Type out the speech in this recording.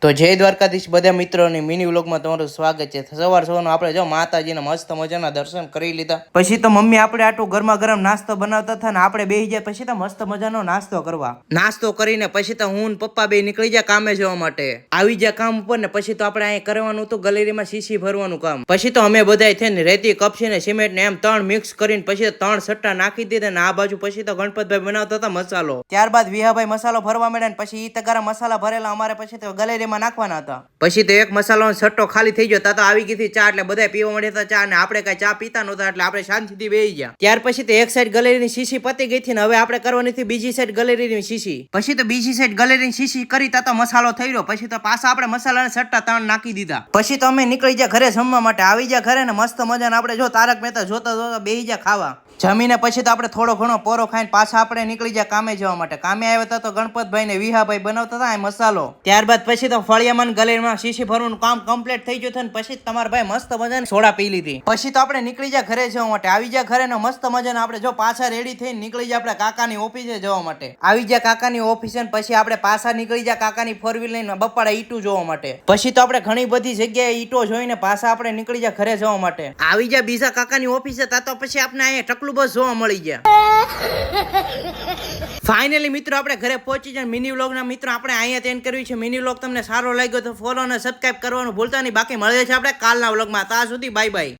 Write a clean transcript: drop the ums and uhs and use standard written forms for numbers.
તો જય દ્વારકાધીશ બધા મિત્રોની મિની વ્લોગમાં તમારું સ્વાગત છે. સવાર સવારનું આપણે જો માતાજીના મસ્ત મજાના દર્શન કરી લીધા. પછી તો મમ્મી આપણે આટલું ગરમા ગરમ નાસ્તો બનાવતા હતા ને આપણે બેસી ગયા. પછી તો મસ્ત મજાનો નાસ્તો કરવા. નાસ્તો કરીને પછી તો હું ને પપ્પા બે નીકળી ગયા કામે જવા માટે. આવી ગયા કામ ઉપર ને પછી તો આપણે અહીં કરવાનું હતું ગેલેરીમાં શીશી ભરવાનું કામ. પછી તો અમે બધાય થઈને રેતી કપસી ને સિમેન્ટ ને એમ ત્રણ મિક્સ કરીને પછી ત્રણ સટ્ટા નાખી દીધા ને આ બાજુ પછી તો ગણપતભાઈ બનાવતા હતા મસાલો. ત્યારબાદ વિહાભાઈ મસાલો ભરવા માંડ્યા ને પછી ઈ તગારા મસાલા ભરેલા અમારે પછી તો ગેલેરી નાખવાના હતા. પછી તો એક મસાલો સટ્ટો ખાલી થઈ ગયો તો આવી ગઈ ચા એટલે બધા પીવા મળ્યા હતા ચા ને આપણે કઈ ચા પીતા નહોતા એટલે આપણે શાંતિથી બેસી ગયા. ત્યાર પછી તો એક સાઈડ ગેલેરીની શીશી પતી ગઈ હતી ને હવે આપણે કરવાની હતી બીજી સાઈડ ગેલેરીની શીશી. પછી તો બીજી સાઈડ ગેલેરીની શીશી કરી તો મસાલો થઈ રહ્યો. પછી તો પાછા આપણે મસાલાના સટ્ટા ત્રણ નાખી દીધા. પછી તો અમે નીકળી ગયા ઘરે જમવા માટે. આવી ગયા ઘરે ને મસ્ત મજાને આપણે જો તારક મહેતા જોતા જોતા બેસી ગયા ખાવા. જમીને પછી તો આપણે થોડો ઘણો પોરો ખાઈને પાછા આપણે નીકળી ગયા કામે જવા માટે. કામે આવ્યા હતા તો ગણપતભાઈ ને વિહાભાઈ બનાવતા હતા મસાલો. ત્યારબાદ પછી તો ફળિયામાં ગેલેરીમાં શીશી ભરવાનું કામ કમ્પ્લીટ થઈ ગયું ને પછી તમારા ભાઈ મસ્ત મજાની સોડા પી લીધી. પછી તો આપણે નીકળી ગયા ઘરે જવા માટે. આવી ગયા ઘરે ને મસ્ત મજાને આપણે જો પાછા રેડી થઈને નીકળી ગયા આપણે કાકાની ઓફિસે જવા માટે. આવી ગયા કાકાની ઓફિસે પછી આપણે પાછા નીકળી ગયા કાકાની ફોર વ્હીલ લઈને બપાડા ઈટું જોવા માટે. પછી તો આપણે ઘણી બધી જગ્યાએ ઈટો જોઈને પાછા આપણે નીકળી ગયા ઘરે જવા માટે. આવી ગયા બીજા કાકાની ઓફિસે તો પછી આપણે અહીંયા ટકલું બસ જોવા મળી ગયા. ફાઇનલી મિત્રો આપણે ઘરે પહોંચી જાય. મિની વ્લોગ ના મિત્રો આપણે અહીંયા એન્ડ કરવી છે. મિની વ્લોગ તમને સારો લાગ્યો તો ફોલો અને સબસ્ક્રાઇબ કરવાનું ભૂલતા નહીં. બાકી મળે છે આપણે કાલના વ્લોગમાં. ત્યાં સુધી બાય બાય.